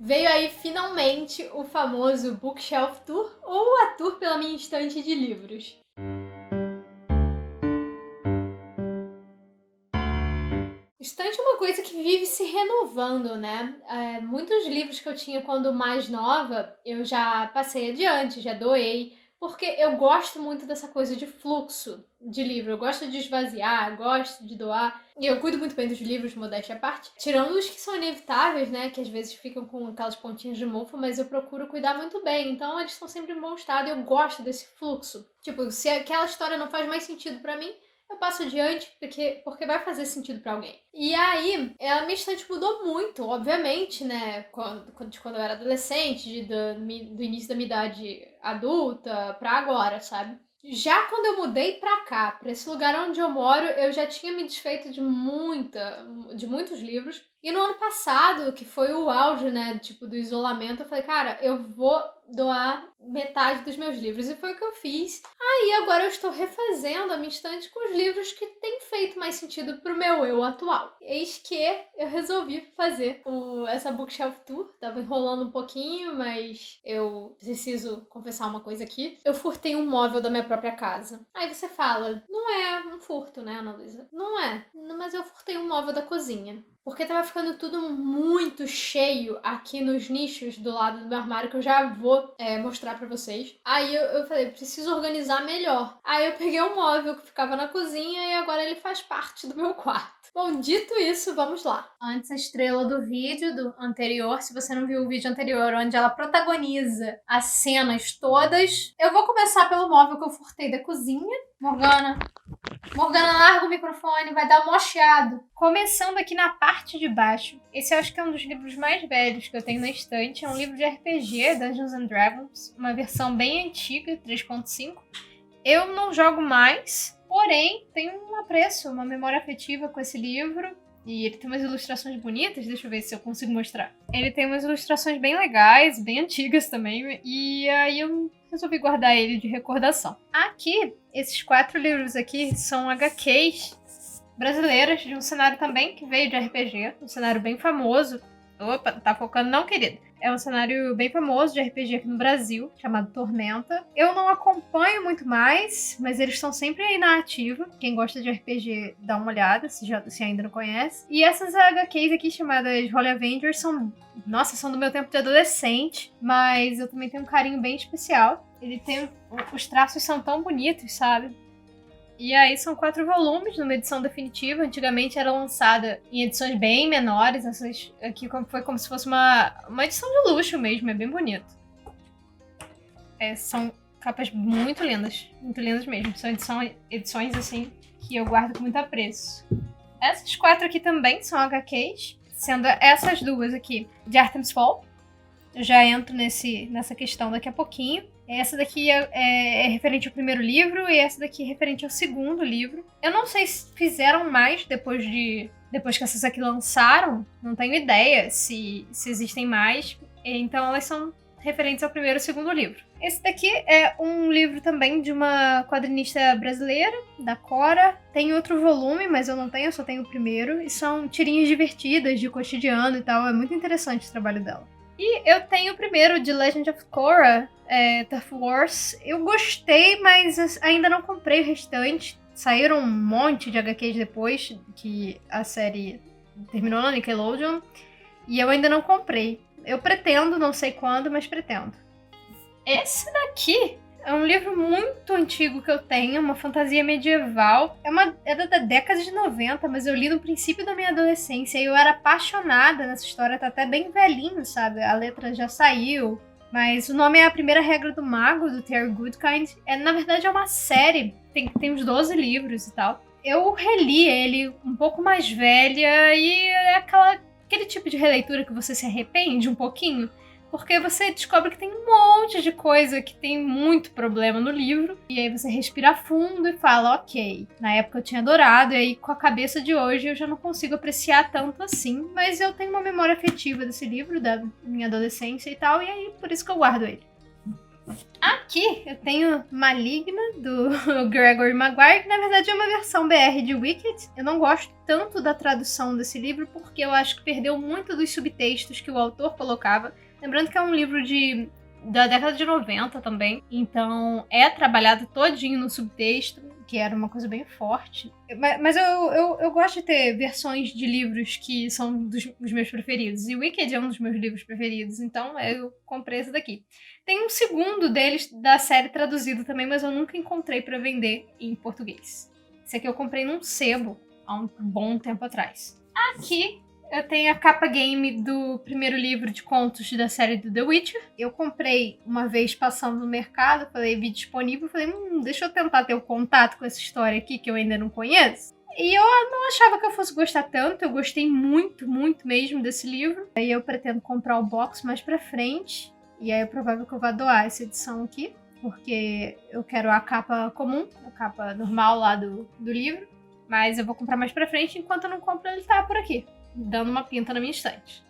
Veio aí finalmente o famoso Bookshelf Tour, ou a tour pela minha estante de livros. Estante é uma coisa que vive se renovando, né? Muitos livros que eu tinha quando mais nova, eu já passei adiante, já doei, porque eu gosto muito dessa coisa de fluxo de livro. Eu gosto de esvaziar, gosto de doar. E eu cuido muito bem dos livros, modéstia à parte. Tirando os que são inevitáveis, né? Que às vezes ficam com aquelas pontinhas de mofo, mas eu procuro cuidar muito bem. Então eles estão sempre em bom estado e eu gosto desse fluxo. Tipo, se aquela história não faz mais sentido pra mim, eu passo adiante porque vai fazer sentido pra alguém. E aí, a minha estante mudou muito, obviamente, né? Quando eu era adolescente, do início da minha idade adulta pra agora, sabe? Já quando eu mudei pra cá, pra esse lugar onde eu moro, eu já tinha me desfeito de muitos livros. E no ano passado, que foi o auge, né, tipo, do isolamento, eu falei, cara, eu vou doar metade dos meus livros. E foi o que eu fiz. Aí agora eu estou refazendo a minha estante com os livros que têm feito mais sentido pro meu eu atual. Eis que eu resolvi fazer essa Bookshelf Tour. Tava enrolando um pouquinho, mas eu preciso confessar uma coisa aqui. Eu furtei um móvel da minha própria casa. Aí você fala, não é um furto, né, Ana Luísa? Não é, mas eu furtei um móvel da cozinha. Porque tava ficando tudo muito cheio aqui nos nichos do lado do meu armário, que eu já vou mostrar pra vocês. Aí eu falei, preciso organizar melhor. Aí eu peguei um móvel que ficava na cozinha e agora ele faz parte do meu quarto. Bom, dito isso, vamos lá. Antes a estrela do vídeo do anterior, se você não viu o vídeo anterior, onde ela protagoniza as cenas todas, eu vou começar pelo móvel que eu furtei da cozinha. Morgana, larga o microfone, vai dar um mocheado. Começando aqui na parte de baixo. Esse eu acho que é um dos livros mais velhos que eu tenho na estante. É um livro de RPG, Dungeons and Dragons. Uma versão bem antiga, 3.5. Eu não jogo mais, porém, tenho um apreço, uma memória afetiva com esse livro. E ele tem umas ilustrações bonitas, deixa eu ver se eu consigo mostrar. Ele tem umas ilustrações bem legais, bem antigas também, e aí eu resolvi guardar ele de recordação. Aqui, esses 4 livros aqui são HQs brasileiras, de um cenário também que veio de RPG, um cenário bem famoso. Opa, tá focando não, querido? É um cenário bem famoso de RPG aqui no Brasil, chamado Tormenta. Eu não acompanho muito mais, mas eles estão sempre aí na ativa. Quem gosta de RPG, dá uma olhada, se ainda não conhece. E essas HQs aqui, chamadas Holy Avengers, são do meu tempo de adolescente, mas eu também tenho um carinho bem especial. Os traços são tão bonitos, sabe? E aí são 4 volumes numa edição definitiva. Antigamente era lançada em edições bem menores. Essas aqui foi como se fosse uma edição de luxo mesmo. É bem bonito. São capas muito lindas mesmo. São edições assim que eu guardo com muito apreço. Essas 4 aqui também são HQs, sendo essas 2 aqui de Artemis Fall. Eu já entro nessa questão daqui a pouquinho. Essa daqui é referente ao primeiro livro e essa daqui é referente ao segundo livro. Eu não sei se fizeram mais depois que essas aqui lançaram. Não tenho ideia se existem mais. Então elas são referentes ao primeiro e segundo livro. Esse daqui é um livro também de uma quadrinista brasileira, da Cora. Tem outro volume, mas eu não tenho, eu só tenho o primeiro. E são tirinhas divertidas, de cotidiano e tal. É muito interessante o trabalho dela. E eu tenho o primeiro, de Legend of Korra, Tough Wars. Eu gostei, mas ainda não comprei o restante. Saíram um monte de HQs depois que a série terminou na Nickelodeon. E eu ainda não comprei. Eu pretendo, não sei quando, mas pretendo. Esse daqui é um livro muito antigo que eu tenho, uma fantasia medieval. É da década de 90, mas eu li no princípio da minha adolescência e eu era apaixonada nessa história, tá até bem velhinho, sabe? A letra já saiu. Mas o nome é A Primeira Regra do Mago, do Terry Goodkind. Na verdade, é uma série, tem uns 12 livros e tal. Eu reli ele um pouco mais velha e é aquele tipo de releitura que você se arrepende um pouquinho. Porque você descobre que tem um monte de coisa que tem muito problema no livro. E aí você respira fundo e fala, ok, na época eu tinha adorado. E aí com a cabeça de hoje eu já não consigo apreciar tanto assim. Mas eu tenho uma memória afetiva desse livro, da minha adolescência e tal. E aí por isso que eu guardo ele. Aqui eu tenho Maligna, do Gregory Maguire, que na verdade é uma versão BR de Wicked. Eu não gosto tanto da tradução desse livro, porque eu acho que perdeu muito dos subtextos que o autor colocava. Lembrando que é um livro da década de 90 também, então é trabalhado todinho no subtexto, que era uma coisa bem forte. Mas eu gosto de ter versões de livros que são dos meus preferidos, e Wicked é um dos meus livros preferidos, então eu comprei esse daqui. Tem um segundo deles da série traduzido também, mas eu nunca encontrei pra vender em português. Esse aqui eu comprei num sebo há um bom tempo atrás. Aqui eu tenho a capa game do primeiro livro de contos da série do The Witcher. Eu comprei uma vez passando no mercado, falei, vi disponível, falei, deixa eu tentar ter o contato com essa história aqui que eu ainda não conheço. E eu não achava que eu fosse gostar tanto, eu gostei muito, muito mesmo desse livro. Aí eu pretendo comprar o box mais pra frente. E aí é provável que eu vá doar essa edição aqui, porque eu quero a capa comum, a capa normal lá do livro. Mas eu vou comprar mais pra frente, enquanto eu não compro ele tá por aqui, dando uma pinta na minha estante.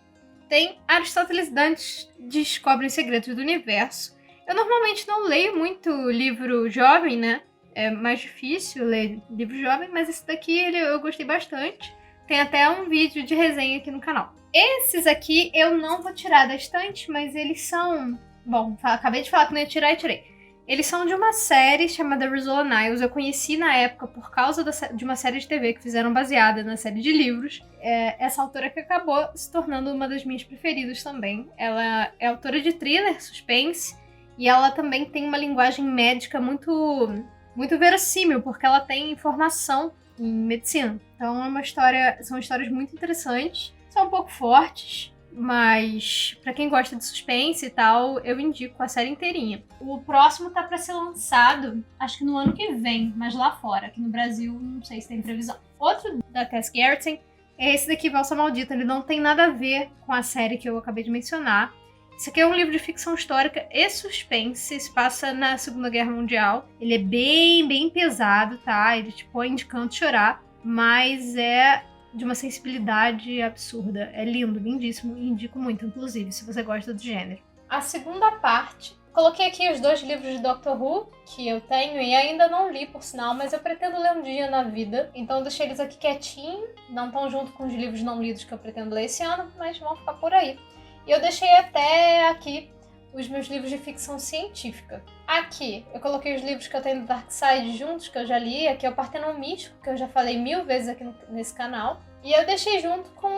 Tem Aristóteles Dantes Descobrem Segredos do Universo. Eu normalmente não leio muito livro jovem, né? É mais difícil ler livro jovem, mas esse daqui eu gostei bastante. Tem até um vídeo de resenha aqui no canal. Esses aqui eu não vou tirar da estante, mas eles são... Bom, acabei de falar que não ia tirar e tirei. Eles são de uma série chamada Risola Niles. Eu conheci na época por causa de uma série de TV que fizeram baseada na série de livros. Essa autora que acabou se tornando uma das minhas preferidas também. Ela é autora de thriller, suspense, e ela também tem uma linguagem médica muito, muito verossímil, porque ela tem formação em medicina. Então são histórias muito interessantes. São um pouco fortes, mas pra quem gosta de suspense e tal, eu indico a série inteirinha. O próximo tá pra ser lançado, acho que no ano que vem, mas lá fora. Aqui no Brasil, não sei se tem previsão. Outro da Tess Gerritsen é esse daqui, Valsa Maldita. Ele não tem nada a ver com a série que eu acabei de mencionar. Esse aqui é um livro de ficção histórica e suspense, se passa na Segunda Guerra Mundial. Ele é bem, bem pesado, tá? Ele te põe de canto chorar, mas é de uma sensibilidade absurda. É lindo, lindíssimo, e indico muito, inclusive, se você gosta do gênero. A segunda parte, coloquei aqui os 2 livros de Doctor Who, que eu tenho e ainda não li, por sinal, mas eu pretendo ler um dia na vida, então eu deixei eles aqui quietinho, não estão junto com os livros não lidos que eu pretendo ler esse ano, mas vão ficar por aí. E eu deixei até aqui os meus livros de ficção científica. Aqui, eu coloquei os livros que eu tenho do Dark Side juntos, que eu já li. Aqui é o Partenon Místico, que eu já falei 1000 vezes aqui nesse canal. E eu deixei junto com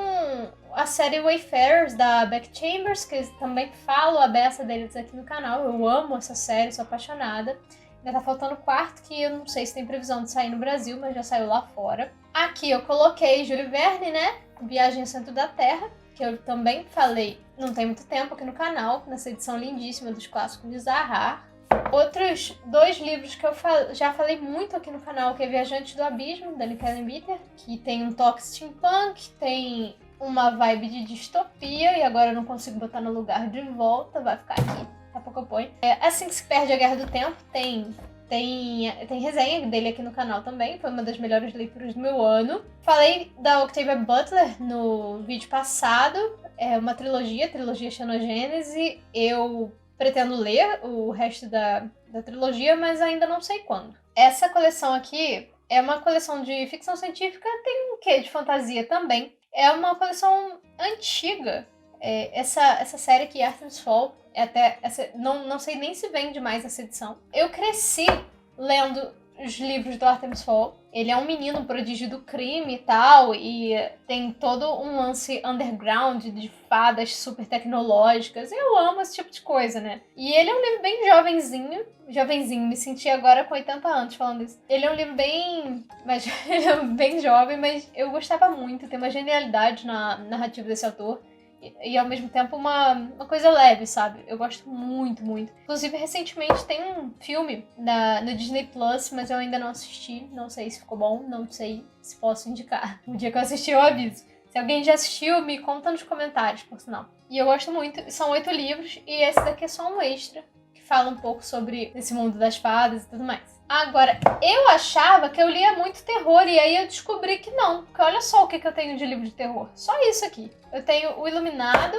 a série Wayfarers, da Beck Chambers, que eu também falo a beça deles aqui no canal. Eu amo essa série, sou apaixonada. Ainda tá faltando o quarto, que eu não sei se tem previsão de sair no Brasil, mas já saiu lá fora. Aqui eu coloquei Júlio Verne, né? Viagem ao Centro da Terra, que eu também falei não tem muito tempo aqui no canal, nessa edição lindíssima dos clássicos de Zaha. Outros 2 livros que eu já falei muito aqui no canal, que é Viajante do Abismo, da Nicole Bitter, que tem um toque steampunk, tem uma vibe de distopia, e agora eu não consigo botar no lugar de volta, vai ficar aqui, daqui a pouco eu ponho. Assim que se perde a Guerra do Tempo, tem resenha dele aqui no canal também, foi uma das melhores leituras do meu ano. Falei da Octavia Butler no vídeo passado, é uma trilogia Xenogênese. Eu pretendo ler o resto da trilogia, mas ainda não sei quando. Essa coleção aqui é uma coleção de ficção científica, tem um quê de fantasia também. É uma coleção antiga. Essa série aqui, Artemis Fall, não sei nem se vende mais essa edição. Eu cresci lendo os livros do Artemis Fall. Ele é um menino prodígio do crime e tal, e tem todo um lance underground de fadas super tecnológicas. Eu amo esse tipo de coisa, né? E ele é um livro bem jovenzinho, me senti agora com 80 anos falando isso. Ele é um livro ele é bem jovem, mas eu gostava muito, tem uma genialidade na narrativa desse autor. E ao mesmo tempo uma coisa leve, sabe? Eu gosto muito, muito. Inclusive, recentemente tem um filme no Disney Plus, mas eu ainda não assisti. Não sei se ficou bom, não sei se posso indicar. No dia que eu assistir, eu aviso. Se alguém já assistiu, me conta nos comentários, por sinal. E eu gosto muito. São 8 livros, e esse daqui é só um extra, que fala um pouco sobre esse mundo das fadas e tudo mais. Agora, eu achava que eu lia muito terror, e aí eu descobri que não. Porque olha só o que eu tenho de livro de terror. Só isso aqui. Eu tenho O Iluminado,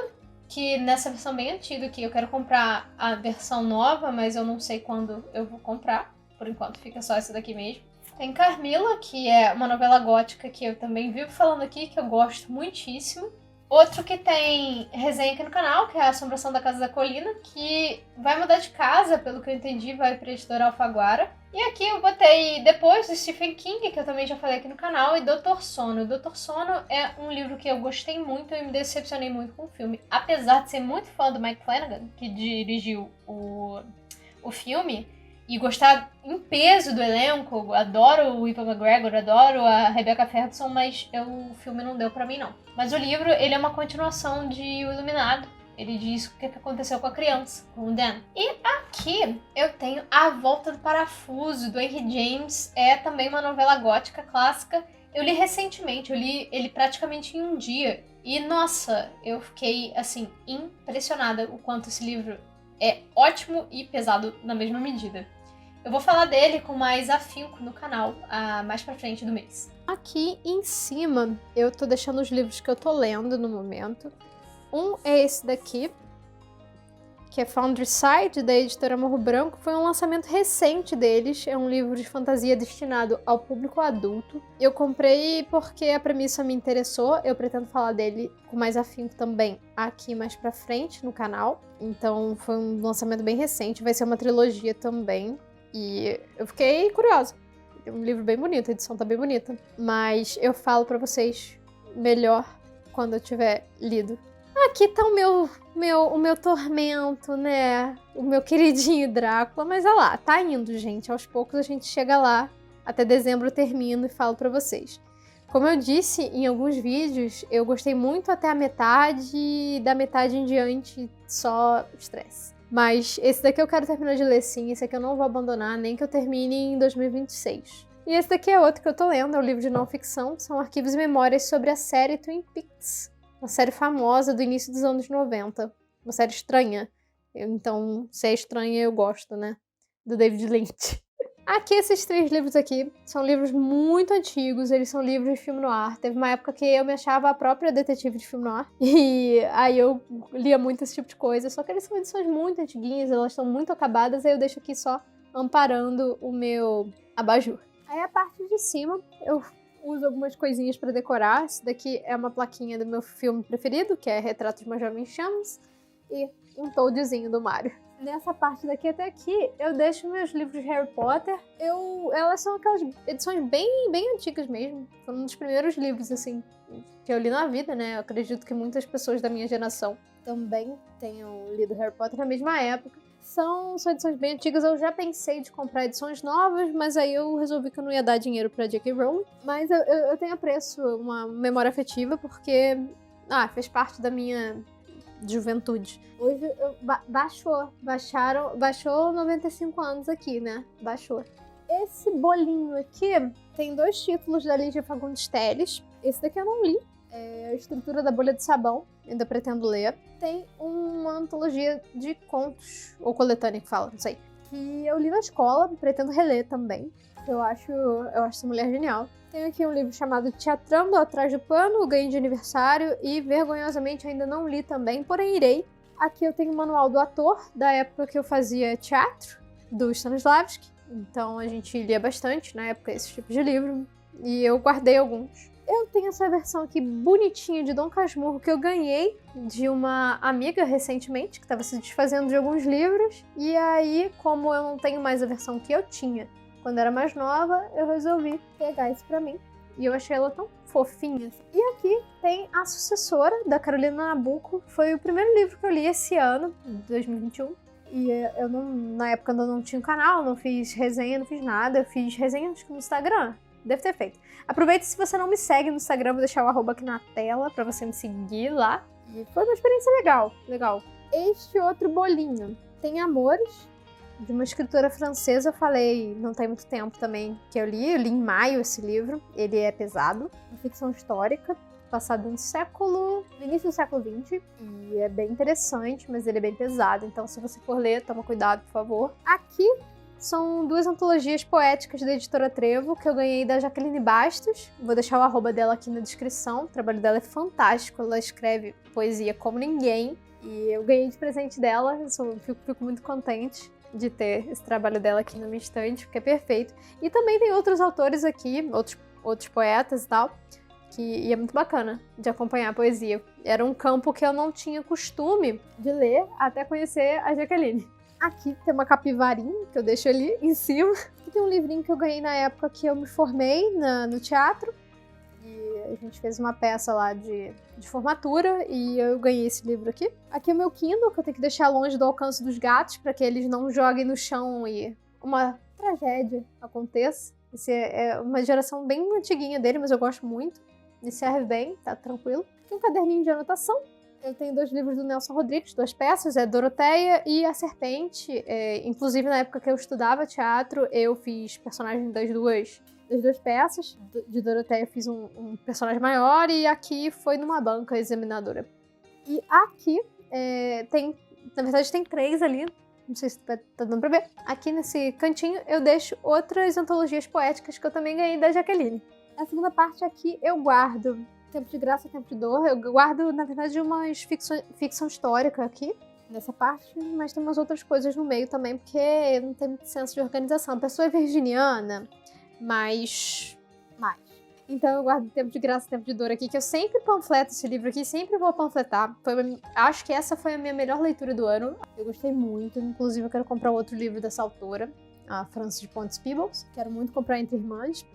que nessa versão bem antiga aqui, eu quero comprar a versão nova, mas eu não sei quando eu vou comprar. Por enquanto fica só essa daqui mesmo. Tem Carmila, que é uma novela gótica que eu também vivo falando aqui, que eu gosto muitíssimo. Outro que tem resenha aqui no canal, que é a Assombração da Casa da Colina, que vai mudar de casa, pelo que eu entendi, vai pra editora Alfaguara. E aqui eu botei depois do Stephen King, que eu também já falei aqui no canal, e Doutor Sono. Doutor Sono é um livro que eu gostei muito e me decepcionei muito com o filme. Apesar de ser muito fã do Mike Flanagan, que dirigiu o filme, e gostar em peso do elenco, adoro o Ewan McGregor, adoro a Rebecca Ferguson, mas o filme não deu pra mim não. Mas o livro, ele é uma continuação de O Iluminado. Ele diz o que aconteceu com a criança, com o Dan. E aqui eu tenho A Volta do Parafuso, do Henry James. É também uma novela gótica clássica. Eu li recentemente, eu li ele praticamente em um dia. E nossa, eu fiquei assim, impressionada o quanto esse livro é ótimo e pesado na mesma medida. Eu vou falar dele com mais afinco no canal, mais pra frente do mês. Aqui em cima, eu tô deixando os livros que eu tô lendo no momento. Um é esse daqui, que é Foundryside, da editora Morro Branco. Foi um lançamento recente deles, é um livro de fantasia destinado ao público adulto. Eu comprei porque a premissa me interessou, eu pretendo falar dele com mais afinco também aqui mais pra frente no canal. Então foi um lançamento bem recente, vai ser uma trilogia também. E eu fiquei curiosa. É um livro bem bonito, a edição tá bem bonita. Mas eu falo pra vocês melhor quando eu tiver lido. Aqui tá o meu tormento, né? O meu queridinho Drácula. Mas olha lá, tá indo, gente. Aos poucos a gente chega lá. Até dezembro eu termino e falo pra vocês. Como eu disse em alguns vídeos, eu gostei muito até a metade. E da metade em diante, só estresse. Mas esse daqui eu quero terminar de ler sim, esse aqui eu não vou abandonar, nem que eu termine em 2026. E esse daqui é outro que eu tô lendo, é um livro de não ficção, são arquivos e memórias sobre a série Twin Peaks, uma série famosa do início dos anos 90, uma série estranha. Então, se é estranha, eu gosto, né? Do David Lynch. Aqui, esses 3 livros aqui são livros muito antigos, eles são livros de filme noir. Teve uma época que eu me achava a própria detetive de filme noir, e aí eu lia muito esse tipo de coisa, só que eles são edições muito antiguinhas, elas estão muito acabadas, aí eu deixo aqui só amparando o meu abajur. Aí a parte de cima, eu uso algumas coisinhas pra decorar. Esse daqui é uma plaquinha do meu filme preferido, que é Retrato de uma Jovem em Chamas, e um toadzinho do Mario. Nessa parte daqui até aqui, eu deixo meus livros de Harry Potter. Elas são aquelas edições bem antigas mesmo. Foram um dos primeiros livros, assim, que eu li na vida, né? Eu acredito que muitas pessoas da minha geração também tenham lido Harry Potter na mesma época. São edições bem antigas, eu já pensei de comprar edições novas, mas aí eu resolvi que eu não ia dar dinheiro pra J.K. Rowling. Mas eu tenho apreço, uma memória afetiva, porque fez parte da minha juventude. Hoje baixou 95 anos aqui, né? Baixou. Esse bolinho aqui tem 2 títulos da Lígia Fagundes Telles. Esse daqui eu não li. É A Estrutura da Bolha de Sabão, ainda pretendo ler. Tem uma antologia de contos, ou coletânea que fala, não sei, que eu li na escola, pretendo reler também. Eu acho essa mulher genial. Tenho aqui um livro chamado Teatrando Atrás do Pano, o ganho de aniversário, e vergonhosamente ainda não li também, porém irei. Aqui eu tenho o manual do ator, da época que eu fazia teatro, do Stanislavski. Então a gente lia bastante na época esse tipo de livro, e eu guardei alguns. Eu tenho essa versão aqui bonitinha de Dom Casmurro que eu ganhei de uma amiga recentemente, que estava se desfazendo de alguns livros. E aí, como eu não tenho mais a versão que eu tinha quando era mais nova, eu resolvi pegar isso pra mim. E eu achei ela tão fofinha. E aqui tem A Sucessora, da Carolina Nabuco. Foi o primeiro livro que eu li esse ano, 2021. E eu na época eu não tinha um canal, não fiz resenha, não fiz nada. Eu fiz resenha acho que no Instagram. Deve ter feito. Aproveita, se você não me segue no Instagram, vou deixar o arroba aqui na tela pra você me seguir lá. E foi uma experiência legal. Este outro bolinho tem Amores, de uma escritora francesa. Eu falei, não tem muito tempo também que eu li em maio esse livro. Ele é pesado, uma ficção histórica, passado no início do século XX. E é bem interessante, mas ele é bem pesado. Então, se você for ler, toma cuidado, por favor. Aqui são 2 antologias poéticas da editora Trevo, que eu ganhei da Jaqueline Bastos. Vou deixar o arroba dela aqui na descrição. O trabalho dela é fantástico, ela escreve poesia como ninguém. E eu ganhei de presente dela, fico muito contente de ter esse trabalho dela aqui na minha estante, porque é perfeito. E também tem outros autores aqui, outros poetas e tal, e é muito bacana de acompanhar a poesia. Era um campo que eu não tinha costume de ler até conhecer a Jaqueline. Aqui tem uma capivarinha, que eu deixo ali em cima. Aqui tem um livrinho que eu ganhei na época que eu me formei no teatro. E a gente fez uma peça lá de formatura e eu ganhei esse livro aqui. Aqui é o meu Kindle, que eu tenho que deixar longe do alcance dos gatos, para que eles não joguem no chão e uma tragédia aconteça. Esse é uma geração bem antiguinha dele, mas eu gosto muito. Me serve bem, tá tranquilo. Tem um caderninho de anotação. Eu tenho 2 livros do Nelson Rodrigues, 2 peças, Doroteia e A Serpente. Inclusive, na época que eu estudava teatro, eu fiz personagem das duas peças. De Doroteia eu fiz um personagem maior e aqui foi numa banca examinadora. E aqui na verdade tem 3 ali, não sei se tá dando pra ver. Aqui nesse cantinho eu deixo outras antologias poéticas que eu também ganhei da Jaqueline. Na segunda parte aqui eu guardo Tempo de Graça, Tempo de Dor. Eu guardo, na verdade, umas ficção histórica aqui, nessa parte, mas tem umas outras coisas no meio também, porque não tem muito senso de organização. A pessoa é virginiana, mas... Então eu guardo Tempo de Graça, Tempo de Dor aqui, que eu sempre panfleto esse livro aqui, sempre vou panfletar. Acho que essa foi a minha melhor leitura do ano. Eu gostei muito, inclusive eu quero comprar outro livro dessa autora, a Frances de Pontes Peebles. Quero muito comprar Entre Irmãs.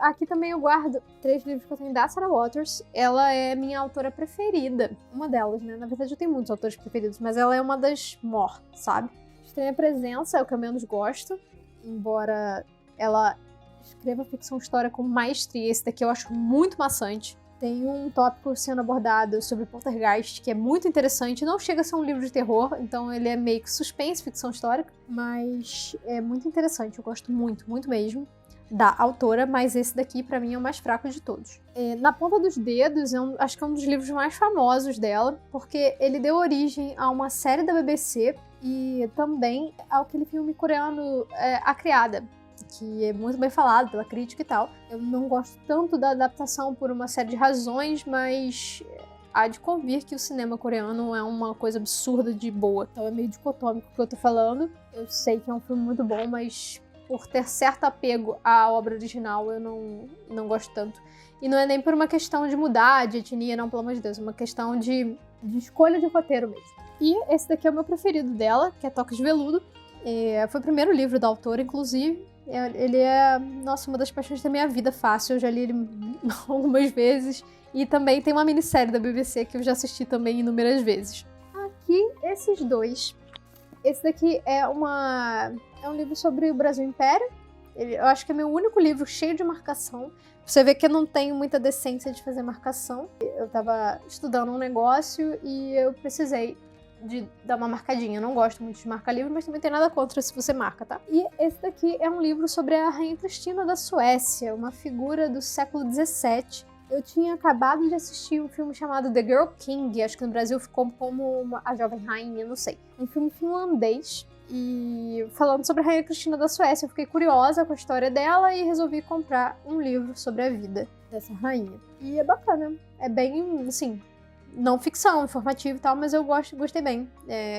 Aqui também eu guardo 3 livros que eu tenho da Sarah Waters. Ela é minha autora preferida. Uma delas, né? Na verdade eu tenho muitos autores preferidos, mas ela é uma das more, sabe? Estranha Presença é o que eu menos gosto, embora ela escreva ficção histórica com maestria. Esse daqui eu acho muito maçante. Tem um tópico sendo abordado sobre Poltergeist, que é muito interessante. Não chega a ser um livro de terror, então ele é meio que suspense, ficção histórica, mas é muito interessante. Eu gosto muito, muito mesmo da autora, mas esse daqui pra mim é o mais fraco de todos. Na Ponta dos Dedos, acho que é um dos livros mais famosos dela, porque ele deu origem a uma série da BBC e também àquele filme coreano A Criada, que é muito bem falado pela crítica e tal. Eu não gosto tanto da adaptação por uma série de razões, mas há de convir que o cinema coreano é uma coisa absurda de boa. Então é meio dicotômico o que eu tô falando. Eu sei que é um filme muito bom, mas por ter certo apego à obra original, eu não gosto tanto. E não é nem por uma questão de mudar de etnia, não, pelo amor de Deus. É uma questão de escolha de roteiro mesmo. E esse daqui é o meu preferido dela, que é Toque de Veludo. Foi o primeiro livro da autora, inclusive. Ele é, nossa, uma das paixões da minha vida fácil. Eu já li ele algumas vezes. E também tem uma minissérie da BBC que eu já assisti também inúmeras vezes. Aqui, esses 2. Esse daqui é um livro sobre o Brasil Império. Eu acho que é meu único livro cheio de marcação. Você vê que eu não tenho muita decência de fazer marcação. Eu tava estudando um negócio e eu precisei de dar uma marcadinha. Eu não gosto muito de marcar livro, mas também tem nada contra se você marca, tá? E esse daqui é um livro sobre a Rainha Cristina da Suécia, uma figura do século XVII. Eu tinha acabado de assistir um filme chamado The Girl King, acho que no Brasil ficou como a Jovem Rainha, não sei. Um filme finlandês, e falando sobre a Rainha Cristina da Suécia. Eu fiquei curiosa com a história dela e resolvi comprar um livro sobre a vida dessa rainha. E é bacana, é bem, assim, não ficção, informativo e tal, mas eu gostei bem.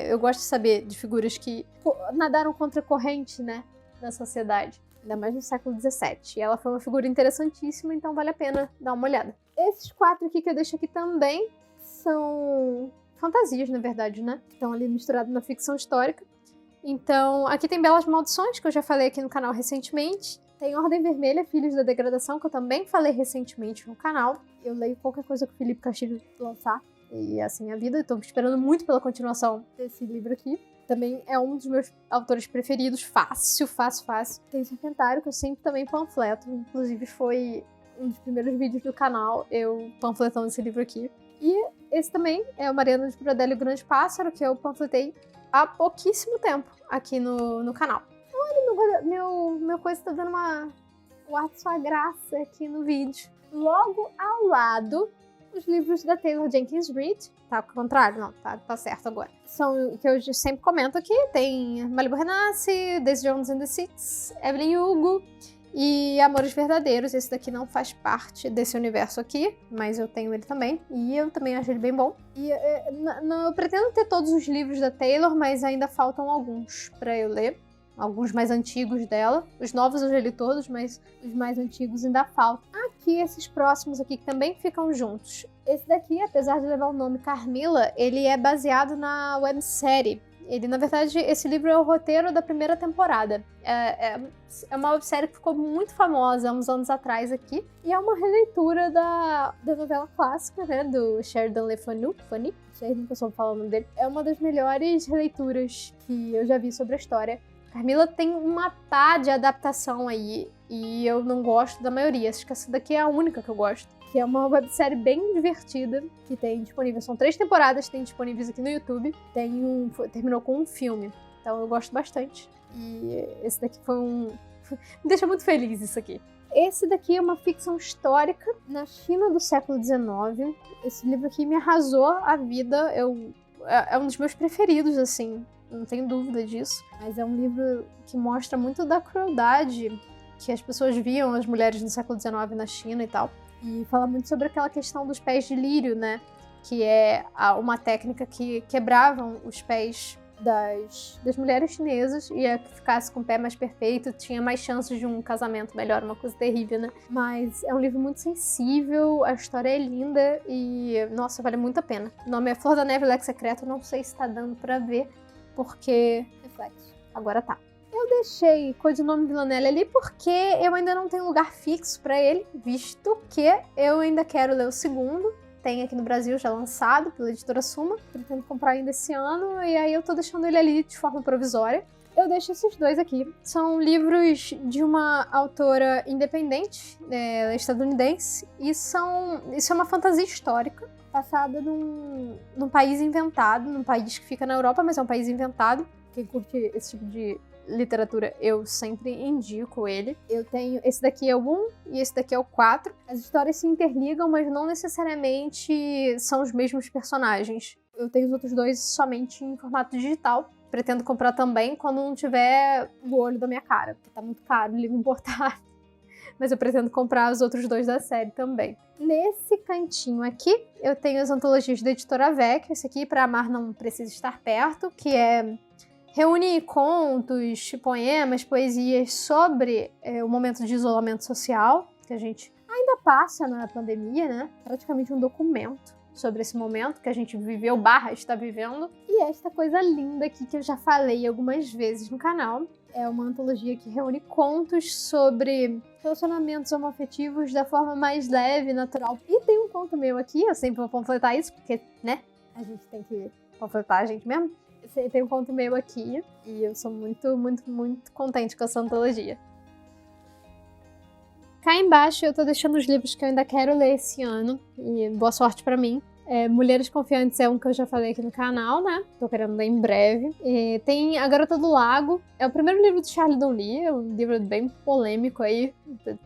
Eu gosto de saber de figuras que nadaram contra a corrente, né, na sociedade. Ainda mais no século XVII. E ela foi uma figura interessantíssima, então vale a pena dar uma olhada. Esses 4 aqui que eu deixo aqui também são fantasias, na verdade, né? Que estão ali misturados na ficção histórica. Então, aqui tem Belas Maldições, que eu já falei aqui no canal recentemente. Tem Ordem Vermelha, Filhos da Degradação, que eu também falei recentemente no canal. Eu leio qualquer coisa que o Felipe Castilho lançar. E assim é a vida. Estou esperando muito pela continuação desse livro aqui. Também é um dos meus autores preferidos. Fácil. Tem Serpentário, que eu sempre também panfleto. Inclusive foi um dos primeiros vídeos do canal, eu panfletando esse livro aqui. E esse também é o Mariana de Brodello e o Grande Pássaro, que eu panfletei há pouquíssimo tempo aqui no canal. Olha, meu coisa tá dando o ar de sua graça aqui no vídeo. Logo ao lado, os livros da Taylor Jenkins Reid. Tá ao contrário? Não, tá certo agora. São que eu sempre comento aqui. Tem Malibu Renasce, Daisy Jones and the Six, Evelyn Hugo. E Amores Verdadeiros, esse daqui não faz parte desse universo aqui, mas eu tenho ele também, e eu também acho ele bem bom. E eu pretendo ter todos os livros da Taylor, mas ainda faltam alguns pra eu ler. Alguns mais antigos dela. Os novos eu já li todos, mas os mais antigos ainda faltam. Aqui, esses próximos aqui que também ficam juntos. Esse daqui, apesar de levar o nome Carmilla, ele é baseado na websérie. Ele, na verdade, esse livro é o roteiro da primeira temporada. É uma websérie que ficou muito famosa há uns anos atrás aqui. E é uma releitura da novela clássica, né? Do Sheridan Le Fanu. Não sei nunca soube falar o nome dele. É uma das melhores releituras que eu já vi sobre a história. Carmilla tem uma pá de adaptação aí, e eu não gosto da maioria. Acho que essa daqui é a única que eu gosto. Que é uma websérie bem divertida, que tem disponível. São 3 temporadas, tem disponíveis aqui no YouTube. Terminou com um filme, então eu gosto bastante. E esse daqui me deixa muito feliz isso aqui. Esse daqui é uma ficção histórica na China do século XIX. Esse livro aqui me arrasou a vida. É um dos meus preferidos, assim. Não tenho dúvida disso. Mas é um livro que mostra muito da crueldade que as pessoas viam as mulheres no século XIX na China e tal. E fala muito sobre aquela questão dos pés de lírio, né? Que é uma técnica que quebravam os pés das mulheres chinesas, e a que ficasse com o pé mais perfeito tinha mais chances de um casamento melhor, uma coisa terrível, né? Mas é um livro muito sensível, a história é linda e, nossa, vale muito a pena. O nome é Flor da Neve e Leque Secreto, não sei se tá dando pra ver, porque... reflexo. Agora tá. Eu deixei Codinome Villanelle ali porque eu ainda não tenho lugar fixo pra ele, visto que eu ainda quero ler o segundo. Tem aqui no Brasil já lançado pela editora Suma. Pretendo comprar ainda esse ano e aí eu tô deixando ele ali de forma provisória. Eu deixo esses dois aqui. São livros de uma autora independente, estadunidense, e isso é uma fantasia histórica passada num país inventado, num país que fica na Europa, mas é um país inventado. Quem curte esse tipo de literatura, eu sempre indico ele. Eu tenho... esse daqui é o 1 e esse daqui é o 4. As histórias se interligam, mas não necessariamente são os mesmos personagens. Eu tenho os outros dois somente em formato digital. Pretendo comprar também quando não tiver o olho da minha cara, porque tá muito caro o livro importado. Mas eu pretendo comprar os outros dois da série também. Nesse cantinho aqui, eu tenho as antologias da editora Vecchio. Esse aqui, Pra Amar Não Precisa Estar Perto, que reúne contos, poemas, poesias sobre o momento de isolamento social, que a gente ainda passa na pandemia, né? Praticamente um documento sobre esse momento que a gente viveu / está vivendo. E esta coisa linda aqui que eu já falei algumas vezes no canal. É uma antologia que reúne contos sobre relacionamentos homoafetivos da forma mais leve e natural. E tem um conto meu aqui, eu sempre vou panfletar isso, porque, né, a gente tem que panfletar a gente mesmo. Tem um conto meu aqui e eu sou muito, muito, muito contente com essa antologia. Cá embaixo eu tô deixando os livros que eu ainda quero ler esse ano, e boa sorte pra mim. Mulheres Confiantes é um que eu já falei aqui no canal, né? Tô querendo ler em breve. Tem A Garota do Lago, é o primeiro livro do Charlie Donnelly, é um livro bem polêmico aí,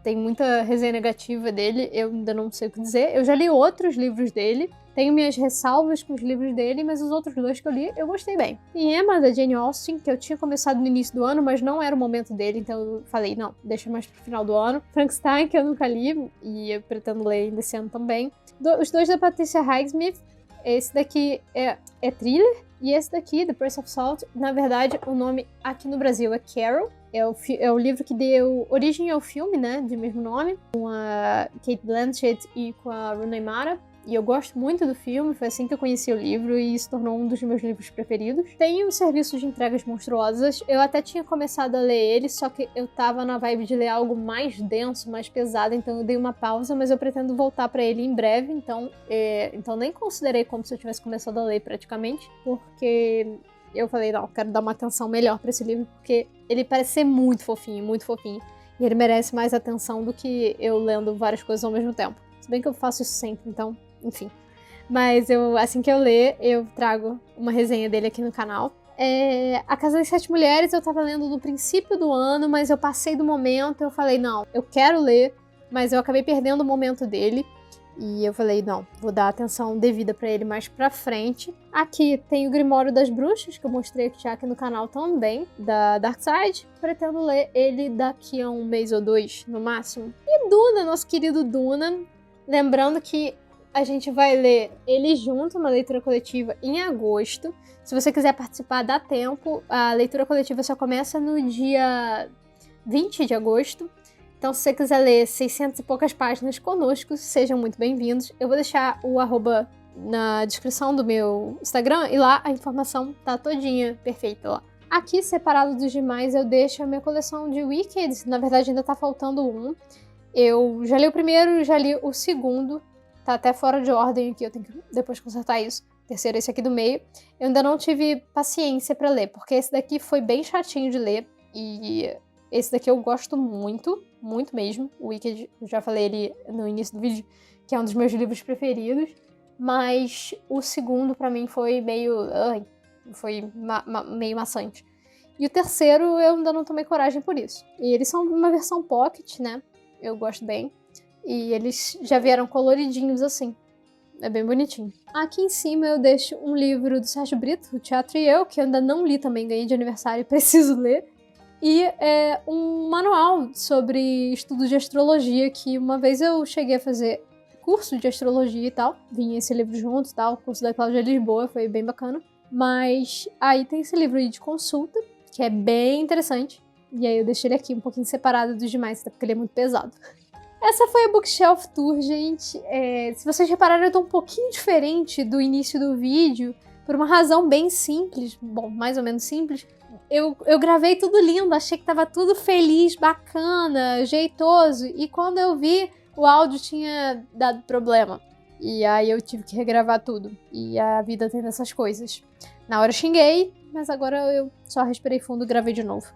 tem muita resenha negativa dele, eu ainda não sei o que dizer. Eu já li outros livros dele, tenho minhas ressalvas com os livros dele, mas os outros dois que eu li, eu gostei bem. Tem Emma, da Jane Austen, que eu tinha começado no início do ano, mas não era o momento dele, então eu falei, não, deixa mais pro final do ano. Frankenstein, que eu nunca li, e eu pretendo ler ainda esse ano também. Os dois da Patricia Highsmith, esse daqui é thriller, e esse daqui, The Price of Salt, na verdade, o nome aqui no Brasil é Carol. É o livro que deu origem ao filme, né, de mesmo nome, com a Cate Blanchett e com a Rooney Mara. E eu gosto muito do filme, foi assim que eu conheci o livro e se tornou um dos meus livros preferidos. Tem um serviço de entregas monstruosas, eu até tinha começado a ler ele, só que eu tava na vibe de ler algo mais denso, mais pesado, então eu dei uma pausa, mas eu pretendo voltar pra ele em breve, então nem considerei como se eu tivesse começado a ler praticamente, porque eu falei, não, eu quero dar uma atenção melhor pra esse livro, porque ele parece ser muito fofinho, e ele merece mais atenção do que eu lendo várias coisas ao mesmo tempo. Se bem que eu faço isso sempre, então... enfim, mas assim que eu ler, eu trago uma resenha dele aqui no canal. A Casa das Sete Mulheres eu tava lendo no princípio do ano, mas eu passei do momento, eu falei, não, eu quero ler, mas eu acabei perdendo o momento dele. E eu falei, não, vou dar atenção devida pra ele mais pra frente. Aqui tem o Grimório das Bruxas, que eu mostrei já aqui no canal também, da Darkside. Pretendo ler ele daqui a um mês ou 2, no máximo. E Duna, nosso querido Duna. Lembrando que a gente vai ler ele junto, uma leitura coletiva, em agosto. Se você quiser participar, dá tempo. A leitura coletiva só começa no dia 20 de agosto. Então, se você quiser ler 600 e poucas páginas conosco, sejam muito bem-vindos. Eu vou deixar o arroba na descrição do meu Instagram e lá a informação tá todinha perfeita lá. Aqui, separado dos demais, eu deixo a minha coleção de Wicked. Na verdade, ainda tá faltando um. Eu já li o primeiro, já li o segundo. Tá até fora de ordem aqui, eu tenho que depois consertar isso. Terceiro, esse aqui do meio. Eu ainda não tive paciência pra ler, porque esse daqui foi bem chatinho de ler. E esse daqui eu gosto muito, muito mesmo. O Wicked, eu já falei ele no início do vídeo, que é um dos meus livros preferidos. Mas o segundo, pra mim, foi meio... foi meio maçante. E o terceiro, eu ainda não tomei coragem por isso. E eles são uma versão pocket, né? Eu gosto bem. E eles já vieram coloridinhos assim. É bem bonitinho. Aqui em cima eu deixo um livro do Sérgio Brito, O Teatro e Eu, que eu ainda não li também, ganhei de aniversário e preciso ler. E um manual sobre estudo de astrologia, que uma vez eu cheguei a fazer curso de astrologia e tal. Vinha esse livro junto e tal, o curso da Cláudia Lisboa, foi bem bacana. Mas aí tem esse livro aí de consulta, que é bem interessante. E aí eu deixei ele aqui um pouquinho separado dos demais, até porque ele é muito pesado. Essa foi a Bookshelf Tour, gente. Se vocês repararam, eu tô um pouquinho diferente do início do vídeo, por uma razão bem simples, bom, mais ou menos simples. Eu gravei tudo lindo, achei que tava tudo feliz, bacana, jeitoso, e quando eu vi, o áudio tinha dado problema. E aí eu tive que regravar tudo. E a vida tem dessas coisas. Na hora eu xinguei, mas agora eu só respirei fundo e gravei de novo.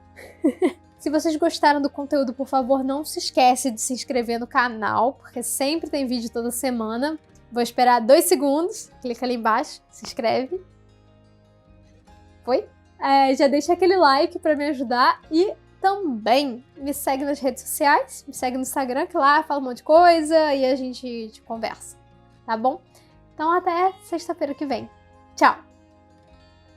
Se vocês gostaram do conteúdo, por favor, não se esquece de se inscrever no canal, porque sempre tem vídeo toda semana. Vou esperar 2 segundos, clica ali embaixo, se inscreve. Foi? Já deixa aquele like pra me ajudar e também me segue nas redes sociais, me segue no Instagram, que lá fala um monte de coisa e a gente conversa, tá bom? Então até sexta-feira que vem. Tchau!